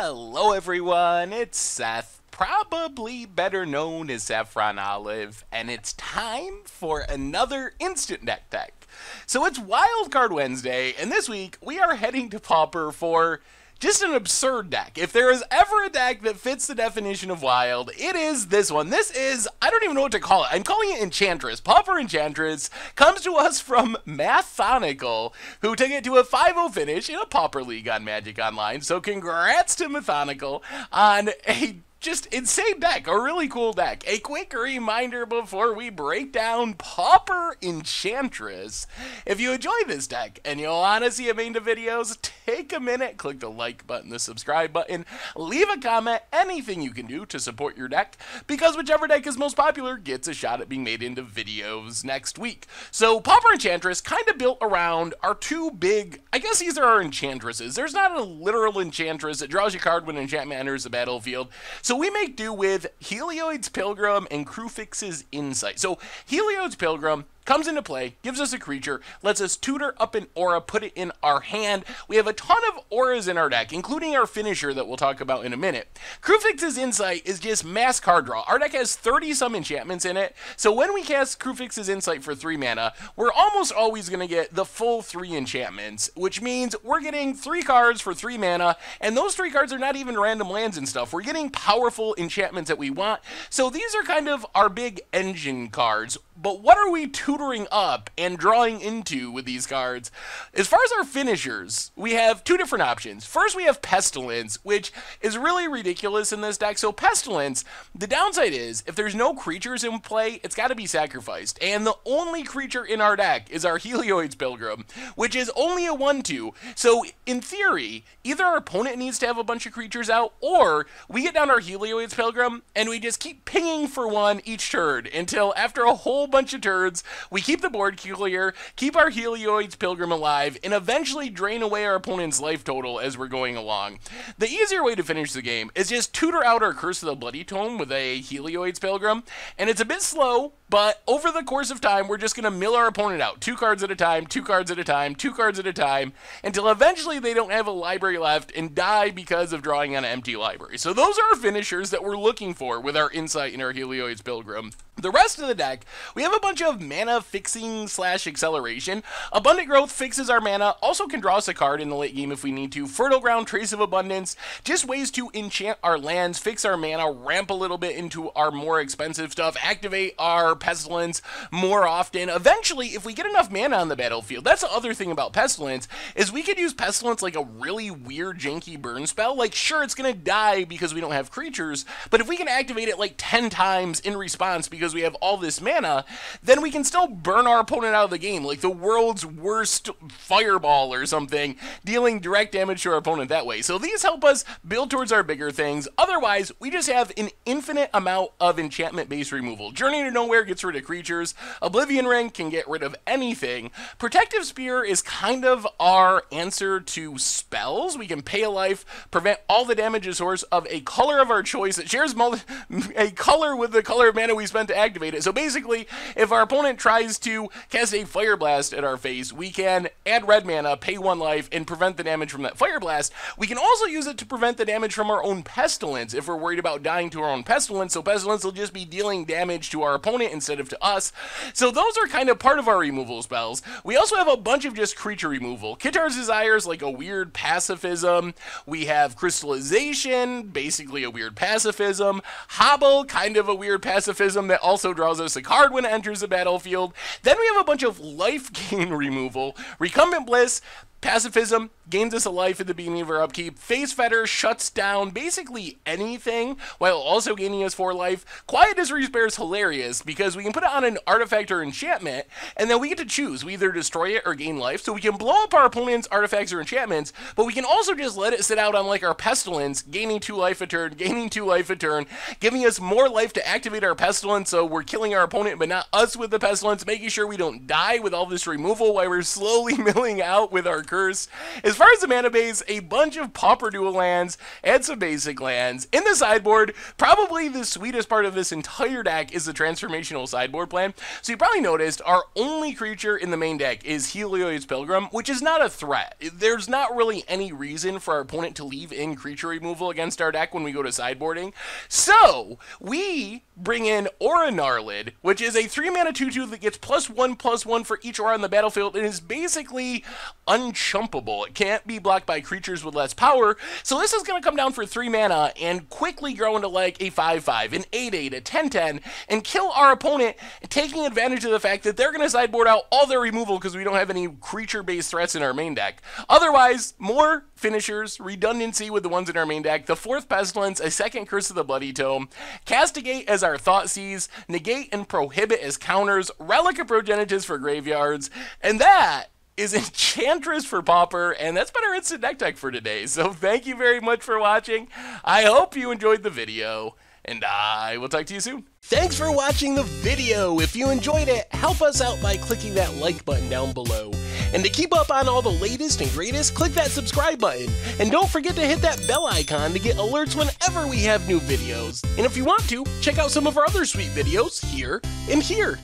Hello everyone, it's Seth, probably better known as Saffron Olive, and it's time for another instant deck. So it's Wildcard Wednesday, and this week we are heading to Pauper for just an absurd deck. If there is ever a deck that fits the definition of wild, it is this one. This is, I don't even know what to call it. I'm calling it Enchantress. Pauper Enchantress comes to us from Mathonical, who took it to a 5-0 finish in a Pauper League on Magic Online. So congrats to Mathonical on a just insane deck, a really cool deck. A quick reminder before we break down Pauper Enchantress. If you enjoy this deck and you want to see amazing videos, take a minute, click the like button, the subscribe button, leave a comment, anything you can do to support your deck, because whichever deck is most popular gets a shot at being made into videos next week. So Pauper Enchantress kind of built around our two big, I guess these are our enchantresses. There's not a literal enchantress that draws you a card when enchantment enters the battlefield. So we make do with Heliod's Pilgrim and Kruphix's Insight. So Heliod's Pilgrim comes into play, gives us a creature, lets us tutor up an aura, put it in our hand. We have a ton of auras in our deck, including our finisher that we'll talk about in a minute. Kruphix's Insight is just mass card draw. Our deck has 30-some enchantments in it, so when we cast Kruphix's Insight for 3 mana, we're almost always going to get the full 3 enchantments, which means we're getting 3 cards for 3 mana, and those 3 cards are not even random lands and stuff. We're getting powerful enchantments that we want, so these are kind of our big engine cards. But what are we tutoring up and drawing into with these cards? As far as our finishers, we have 2 different options. First, we have Pestilence, which is really ridiculous in this deck. So Pestilence, the downside is, if there's no creatures in play, it's got to be sacrificed. And the only creature in our deck is our Heliod's Pilgrim, which is only a 1/2. So in theory, either our opponent needs to have a bunch of creatures out, or we get down our Heliod's Pilgrim, and we just keep pinging for 1 each turn until after a whole bunch of turns, we keep the board clear, keep our Heliod's Pilgrim alive, and eventually drain away our opponent's life total as we're going along. The easier way to finish the game is just tutor out our Curse of the Bloody Tome with a Heliod's Pilgrim, and it's a bit slow, but over the course of time, we're just going to mill our opponent out 2 cards at a time, 2 cards at a time, 2 cards at a time, until eventually they don't have a library left and die because of drawing on an empty library. So those are our finishers that we're looking for with our Insight and our Heliod's Pilgrim. The rest of the deck, we have a bunch of mana fixing / acceleration. Abundant Growth fixes our mana, also can draw us a card in the late game if we need to. Fertile Ground, Trace of Abundance, just ways to enchant our lands, fix our mana, ramp a little bit into our more expensive stuff, activate our Pestilence more often. Eventually, if we get enough mana on the battlefield, that's the other thing about Pestilence, is we could use Pestilence like a really weird janky burn spell. Like, sure, it's going to die because we don't have creatures, but if we can activate it like 10 times in response because we have all this mana, then we can still burn our opponent out of the game, like the world's worst fireball or something, dealing direct damage to our opponent that way. So these help us build towards our bigger things. Otherwise, we just have an infinite amount of enchantment-based removal. Journey to Nowhere gets rid of creatures. Oblivion Ring can get rid of anything. Protective Spear is kind of our answer to spells. We can pay a life, prevent all the damage source of a color of our choice that shares a color with the color of mana we spent to activate it. So basically, if our opponent tries to cast a Fire Blast at our face, we can add red mana, pay 1 life, and prevent the damage from that Fire Blast. We can also use it to prevent the damage from our own Pestilence if we're worried about dying to our own Pestilence, so Pestilence will just be dealing damage to our opponent instead of to us. So those are kind of part of our removal spells. We also have a bunch of just creature removal. Kitar's Desire is like a weird pacifism. We have Crystallization, basically a weird pacifism. Hobble, kind of a weird pacifism that also draws us a card when it enters the battlefield. Then we have a bunch of life gain removal. Recumbent Bliss, pacifism, gains us a life at the beginning of our upkeep. Face Fetter shuts down basically anything while also gaining us 4 life. Quiet Disrepair is hilarious because we can put it on an artifact or enchantment, and then we get to choose. We either destroy it or gain life, so we can blow up our opponent's artifacts or enchantments, but we can also just let it sit out on like our Pestilence, gaining 2 life a turn, gaining 2 life a turn, giving us more life to activate our Pestilence, so we're killing our opponent but not us with the Pestilence, making sure we don't die with all this removal while we're slowly milling out with our curse. As far as the mana base, a bunch of Pauper dual lands and some basic lands. In the sideboard, probably the sweetest part of this entire deck is the transformational sideboard plan. So you probably noticed our only creature in the main deck is Heliod's Pilgrim, which is not a threat. There's not really any reason for our opponent to leave in creature removal against our deck when we go to sideboarding. So we bring in Aura Gnarlid, which is a 3-mana 2/2 that gets +1/+1 for each aura on the battlefield and is basically unchumpable. It can't be blocked by creatures with less power, so this is going to come down for 3 mana and quickly grow into like a 5/5, an 8/8, a 10/10, and kill our opponent, taking advantage of the fact that they're going to sideboard out all their removal because we don't have any creature-based threats in our main deck. Otherwise, more finishers, redundancy with the ones in our main deck, the 4th Pestilence, a 2nd Curse of the Bloody Tome, Castigate as our Thoughtseize, Negate and Prohibit as counters, Relic of Progenitus for graveyards, and that is Enchantress for Pauper, and that's been our instant deck tech for today. So thank you very much for watching. I hope you enjoyed the video, and I will talk to you soon. Thanks for watching the video. If you enjoyed it, help us out by clicking that like button down below. And to keep up on all the latest and greatest, click that subscribe button. And don't forget to hit that bell icon to get alerts whenever we have new videos. And if you want to, check out some of our other sweet videos here and here.